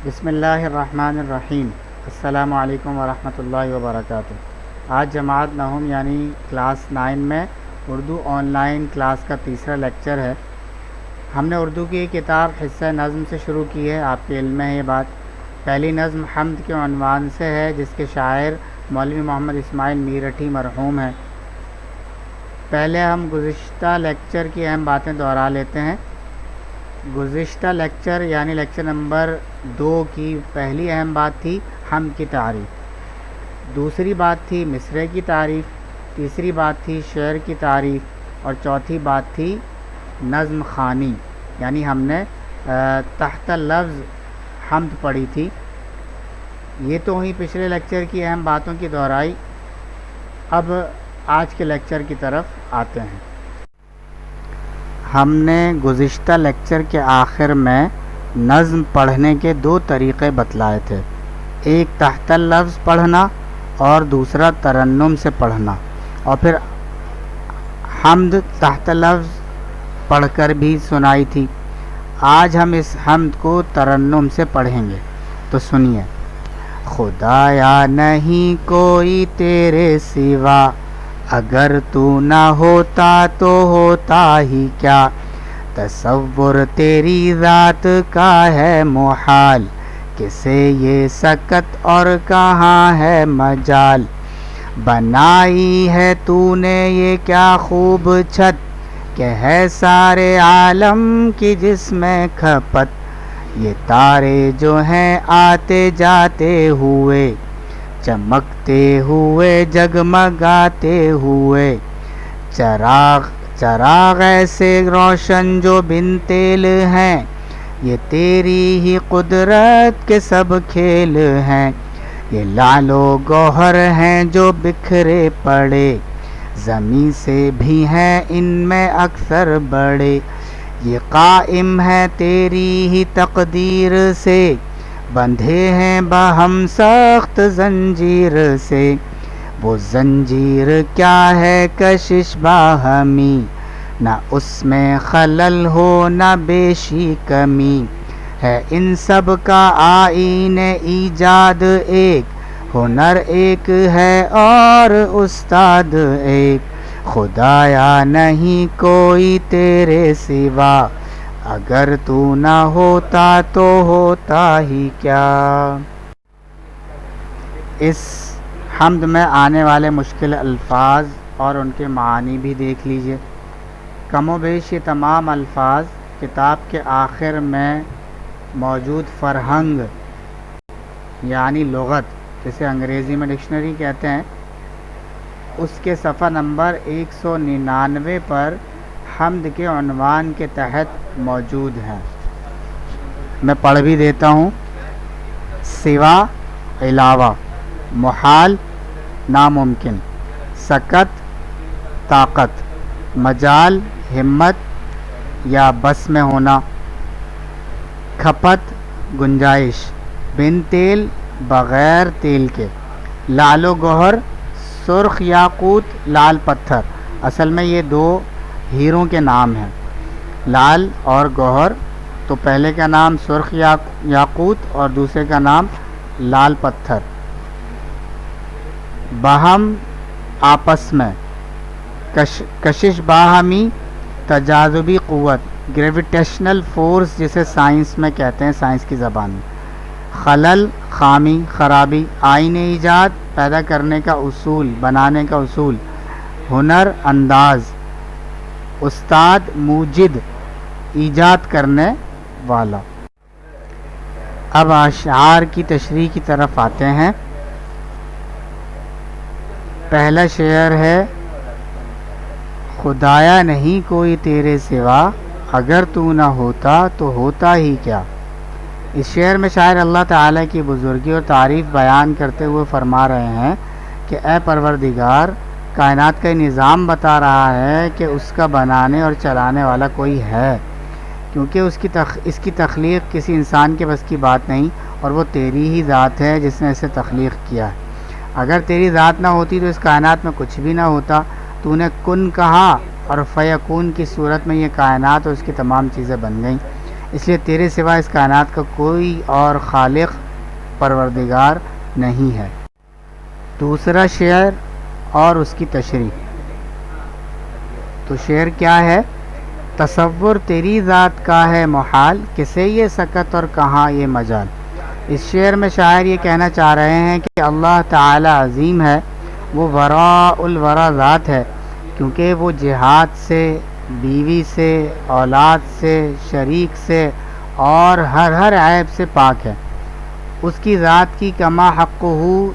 بسم اللہ الرحمن الرحیم۔ السلام علیکم ورحمۃ اللہ وبرکاتہ۔ آج جماعت نہم یعنی کلاس 9 میں اردو آن لائن کلاس کا تیسرا لیکچر ہے۔ ہم نے اردو کی کتاب حصہ نظم سے شروع کی ہے، آپ کے علم میں ہے یہ بات۔ پہلی نظم حمد کے عنوان سے ہے، جس کے شاعر مولوی محمد اسماعیل میرٹھی مرحوم ہیں۔ پہلے ہم گزشتہ لیکچر کی اہم باتیں دہرا لیتے ہیں۔ گزشتہ لیکچر یعنی لیکچر نمبر 2 کی پہلی اہم بات تھی حمد کی تعریف، دوسری بات تھی مصرعے کی تعریف، تیسری بات تھی شعر کی تعریف، اور چوتھی بات تھی نظم خوانی، یعنی ہم نے تحت لفظ حمد پڑھی تھی۔ یہ تو ہوئی پچھلے لیکچر کی اہم باتوں کی دہرائی۔ اب آج کے لیکچر کی طرف آتے ہیں۔ ہم نے گزشتہ لیکچر کے آخر میں نظم پڑھنے کے 2 طریقے بتلائے تھے، ایک تحت لفظ پڑھنا اور دوسرا ترنم سے پڑھنا، اور پھر حمد تحت لفظ پڑھ کر بھی سنائی تھی۔ آج ہم اس حمد کو ترنم سے پڑھیں گے، تو سنیے۔ خدایا نہیں کوئی تیرے سوا، اگر تو نہ ہوتا تو ہوتا ہی کیا، تصور تیری ذات کا ہے محال، کسے یہ سکت اور کہاں ہے مجال، بنائی ہے تو نے یہ کیا خوب چھت، کہ ہے سارے عالم کی جس میں کھپت، یہ تارے جو ہیں آتے جاتے ہوئے، چمکتے ہوئے جگمگاتے ہوئے، چراغ ایسے روشن جو بن تیل ہیں، یہ تیری ہی قدرت کے سب کھیل ہیں، یہ لعل و گوہر ہیں جو بکھرے پڑے، زمیں سے بھی ہیں ان میں اکثر بڑے، یہ قائم ہے تیری ہی تقدیر سے، بندھے ہیں باہم سخت زنجیر سے، وہ زنجیر کیا ہے کشش باہمی، نہ اس میں خلل ہو نہ بیشی کمی، ہے ان سب کا آئین ایجاد ایک، ہنر ایک ہے اور استاد ایک، خدایا نہیں کوئی تیرے سوا، اگر تو نہ ہوتا تو ہوتا ہی کیا۔ اس حمد میں آنے والے مشکل الفاظ اور ان کے معانی بھی دیکھ لیجئے۔ کم و بیش یہ تمام الفاظ کتاب کے آخر میں موجود فرہنگ یعنی لغت، جسے انگریزی میں ڈکشنری کہتے ہیں، اس کے صفحہ نمبر 199 پر حمد کے عنوان کے تحت موجود ہیں۔ میں پڑھ بھی دیتا ہوں۔ سوا علاوہ، محال ناممکن، سکت طاقت، مجال ہمت یا بس میں ہونا، کھپت گنجائش، بن تیل بغیر تیل کے، لعل و گوہر سرخ یاقوت لال پتھر، اصل میں یہ 2 ہیروں کے نام ہیں، لال اور گوہر، تو پہلے کا نام سرخ یاقوت اور دوسرے کا نام لال پتھر، باہم آپس میں، کشش باہمی تجاذبی قوت، گریویٹیشنل فورس جسے سائنس میں کہتے ہیں، سائنس کی زبان میں، خلل خامی خرابی، آئین ایجاد پیدا کرنے کا اصول، بنانے کا اصول، ہنر انداز، استاد موجد ایجاد کرنے والا۔ اب اشعار کی تشریح کی طرف آتے ہیں۔ پہلا شعر ہے، خدایا نہیں کوئی تیرے سوا، اگر تو نہ ہوتا تو ہوتا ہی کیا۔ اس شعر میں شاعر اللہ تعالیٰ کی بزرگی اور تعریف بیان کرتے ہوئے فرما رہے ہیں کہ اے پروردگار، کائنات کا نظام بتا رہا ہے کہ اس کا بنانے اور چلانے والا کوئی ہے، کیونکہ اس کی تخلیق کسی انسان کے بس کی بات نہیں، اور وہ تیری ہی ذات ہے جس نے اسے تخلیق کیا ہے۔ اگر تیری ذات نہ ہوتی تو اس کائنات میں کچھ بھی نہ ہوتا، تو نے کن کہا اور فیکون کی صورت میں یہ کائنات اور اس کی تمام چیزیں بن گئیں۔ اس لیے تیرے سوا اس کائنات کا کوئی اور خالق پروردگار نہیں ہے۔ دوسرا شعر اور اس کی تشریح۔ تو شعر کیا ہے؟ تصور تیری ذات کا ہے محال، کسے یہ سکت اور کہاں یہ مجال۔ اس شعر میں شاعر یہ کہنا چاہ رہے ہیں کہ اللہ تعالی عظیم ہے، وہ وراء الورا ذات ہے، کیونکہ وہ جہاد سے، بیوی سے، اولاد سے، شریک سے اور ہر عیب سے پاک ہے۔ اس کی ذات کی کما حق ہو،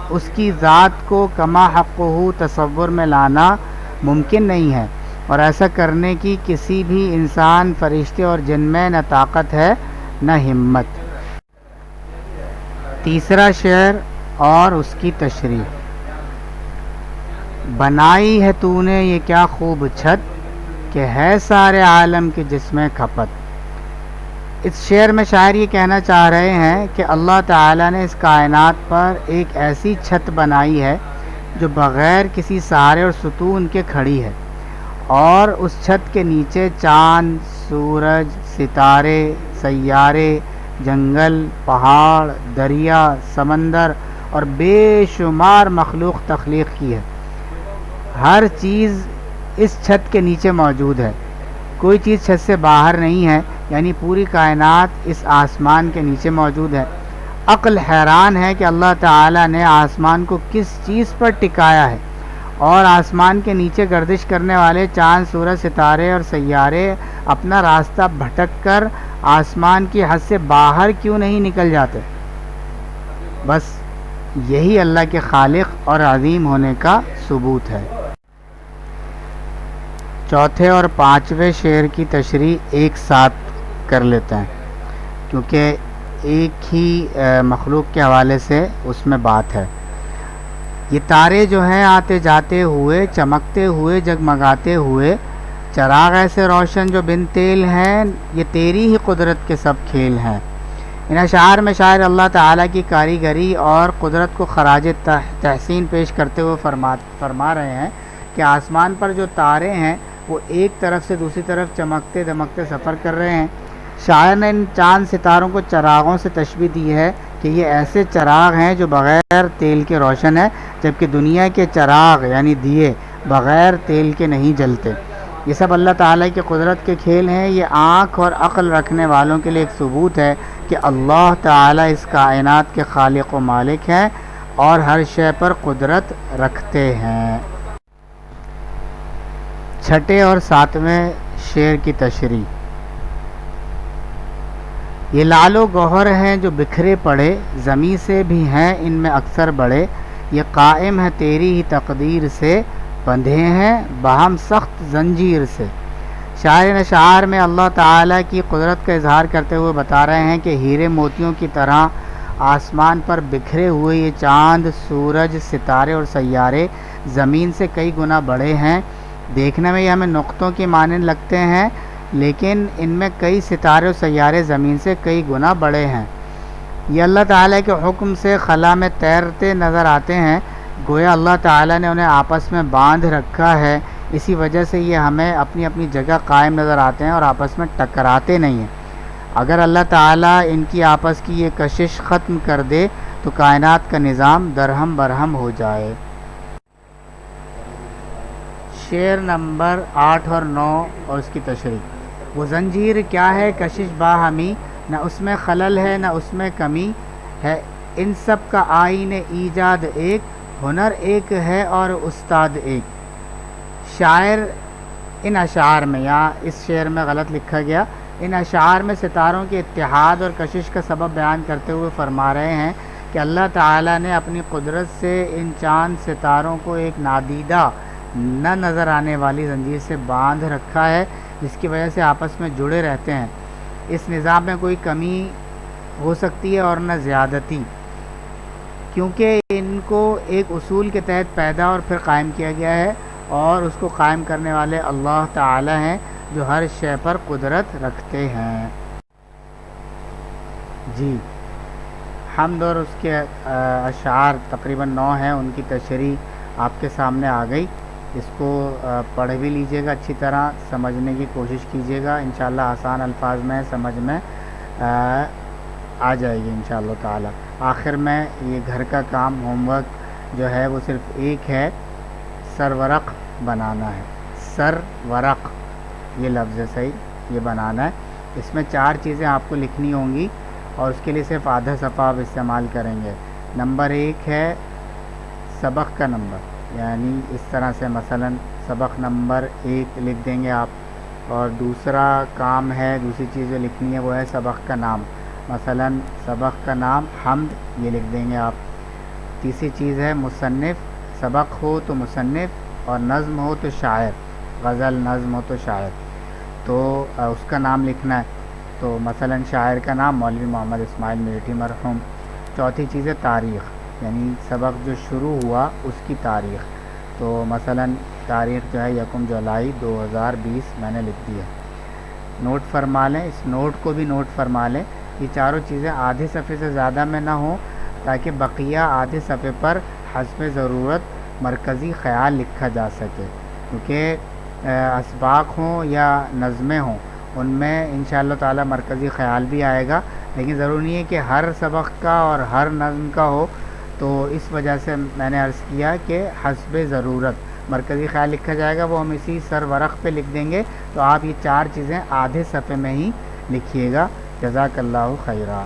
اس کی ذات کو کما حق ہو تصور میں لانا ممکن نہیں ہے، اور ایسا کرنے کی کسی بھی انسان، فرشتے اور جن میں نہ طاقت ہے نہ ہمت۔ تیسرا شعر اور اس کی تشریح۔ بنائی ہے تو نے یہ کیا خوب چھت، کہ ہے سارے عالم کے جس میں کھپت۔ اس شعر میں شاعر یہ کہنا چاہ رہے ہیں کہ اللہ تعالیٰ نے اس کائنات پر ایک ایسی چھت بنائی ہے جو بغیر کسی سہارے اور ستون کے کھڑی ہے، اور اس چھت کے نیچے چاند، سورج، ستارے، سیارے، جنگل، پہاڑ، دریا، سمندر اور بے شمار مخلوق تخلیق کی ہے۔ ہر چیز اس چھت کے نیچے موجود ہے، کوئی چیز چھت سے باہر نہیں ہے، یعنی پوری کائنات اس آسمان کے نیچے موجود ہے۔ عقل حیران ہے کہ اللہ تعالیٰ نے آسمان کو کس چیز پر ٹکایا ہے، اور آسمان کے نیچے گردش کرنے والے چاند، سورج، ستارے اور سیارے اپنا راستہ بھٹک کر آسمان کی حد سے باہر کیوں نہیں نکل جاتے۔ بس یہی اللہ کے خالق اور عظیم ہونے کا ثبوت ہے۔ چوتھے اور پانچویں شعر کی تشریح ایک ساتھ کر لیتے ہیں، کیونکہ ایک ہی مخلوق کے حوالے سے اس میں بات ہے۔ یہ تارے جو ہیں آتے جاتے ہوئے، چمکتے ہوئے، جگمگاتے ہوئے، چراغ ایسے روشن جو بن تیل ہیں، یہ تیری ہی قدرت کے سب کھیل ہیں۔ ان اشعار میں شاعر اللہ تعالیٰ کی کاریگری اور قدرت کو خراج تحسین پیش کرتے ہوئے فرما رہے ہیں کہ آسمان پر جو تارے ہیں وہ ایک طرف سے دوسری طرف چمکتے دمکتے سفر کر رہے ہیں۔ شاعر نے ان چاند ستاروں کو چراغوں سے تشبیہ دی ہے کہ یہ ایسے چراغ ہیں جو بغیر تیل کے روشن ہیں، جبکہ دنیا کے چراغ یعنی دیے بغیر تیل کے نہیں جلتے۔ یہ سب اللہ تعالیٰ کی قدرت کے کھیل ہیں۔ یہ آنکھ اور عقل رکھنے والوں کے لیے ایک ثبوت ہے کہ اللہ تعالیٰ اس کائنات کے خالق و مالک ہیں اور ہر شے پر قدرت رکھتے ہیں۔ چھٹے اور ساتویں شعر کی تشریح۔ یہ لعل و گوہر ہیں جو بکھرے پڑے، زمیں سے بھی ہیں ان میں اکثر بڑے، یہ قائم ہے تیری ہی تقدیر سے، بندھے ہیں باہم سخت زنجیر سے۔ شاعر اشعار میں اللہ تعالیٰ کی قدرت کا اظہار کرتے ہوئے بتا رہے ہیں کہ ہیرے موتیوں کی طرح آسمان پر بکھرے ہوئے یہ چاند، سورج، ستارے اور سیارے زمین سے کئی گنا بڑے ہیں۔ دیکھنے میں یہ ہمیں نقطوں کی مانند لگتے ہیں، لیکن ان میں کئی ستارے اور سیارے زمین سے کئی گنا بڑے ہیں۔ یہ اللہ تعالیٰ کے حکم سے خلا میں تیرتے نظر آتے ہیں، گویا اللہ تعالیٰ نے انہیں آپس میں باندھ رکھا ہے، اسی وجہ سے یہ ہمیں اپنی اپنی جگہ قائم نظر آتے ہیں اور آپس میں ٹکراتے نہیں ہیں۔ اگر اللہ تعالیٰ ان کی آپس کی یہ کشش ختم کر دے تو کائنات کا نظام درہم برہم ہو جائے۔ شعر نمبر 8 اور 9 اور اس کی تشریح۔ وہ زنجیر کیا ہے کشش باہمی، نہ اس میں خلل ہے نہ اس میں کمی ہے، ان سب کا آئین ایجاد ایک، ہنر ایک ہے اور استاد ایک۔ شاعر ان اشعار میں، یا اس شعر میں غلط لکھا گیا، ان اشعار میں ستاروں کے اتحاد اور کشش کا سبب بیان کرتے ہوئے فرما رہے ہیں کہ اللہ تعالیٰ نے اپنی قدرت سے ان چاند ستاروں کو ایک نادیدہ نہ نظر آنے والی زنجیر سے باندھ رکھا ہے، جس کی وجہ سے آپس میں جڑے رہتے ہیں۔ اس نظام میں کوئی کمی ہو سکتی ہے اور نہ زیادتی، کیونکہ ان کو ایک اصول کے تحت پیدا اور پھر قائم کیا گیا ہے، اور اس کو قائم کرنے والے اللہ تعالی ہیں جو ہر شے پر قدرت رکھتے ہیں۔ جی، حمد اور اس کے اشعار تقریباً 9 ہیں، ان کی تشریح آپ کے سامنے آ گئی۔ اس کو پڑھ بھی لیجئے گا، اچھی طرح سمجھنے کی کوشش کیجیے گا، انشاءاللہ آسان الفاظ میں سمجھ میں آ جائے گی انشاءاللہ تعالی۔ آخر میں یہ گھر کا کام ہوم ورک جو ہے وہ صرف ایک ہے، سرورق بنانا ہے، سرورق یہ لفظ ہے صحیح، یہ بنانا ہے۔ اس میں 4 چیزیں آپ کو لکھنی ہوں گی اور اس کے لیے صرف آدھا صفحہ آپ استعمال کریں گے۔ نمبر 1 ہے سبق کا نمبر، یعنی اس طرح سے مثلا سبق نمبر 1 لکھ دیں گے آپ، اور دوسرا کام ہے، دوسری چیز جو لکھنی ہے وہ ہے سبق کا نام، مثلا سبق کا نام حمد، یہ لکھ دیں گے آپ۔ تیسری چیز ہے مصنف، سبق ہو تو مصنف اور نظم ہو تو شاعر، غزل نظم ہو تو شاعر، تو اس کا نام لکھنا ہے، تو مثلا شاعر کا نام مولوی محمد اسماعیل میرٹھی مرحوم۔ چوتھی چیز ہے تاریخ، یعنی سبق جو شروع ہوا اس کی تاریخ، تو مثلا تاریخ جو ہے 1 جولائی 2020 میں نے لکھ دی ہے۔ نوٹ فرما لیں، اس نوٹ کو بھی نوٹ فرما لیں، یہ چاروں چیزیں آدھے صفحے سے زیادہ میں نہ ہوں، تاکہ بقیہ آدھے صفحے پر حسب ضرورت مرکزی خیال لکھا جا سکے، کیونکہ اسباق ہوں یا نظمیں ہوں ان میں انشاءاللہ تعالی مرکزی خیال بھی آئے گا، لیکن ضروری نہیں ہے کہ ہر سبق کا اور ہر نظم کا ہو، تو اس وجہ سے میں نے عرض کیا کہ حسب ضرورت مرکزی خیال لکھا جائے گا، وہ ہم اسی سرورق پہ لکھ دیں گے، تو آپ یہ 4 چیزیں آدھے صفحے میں ہی لکھیے گا۔ جزاک اللہ خیرہ۔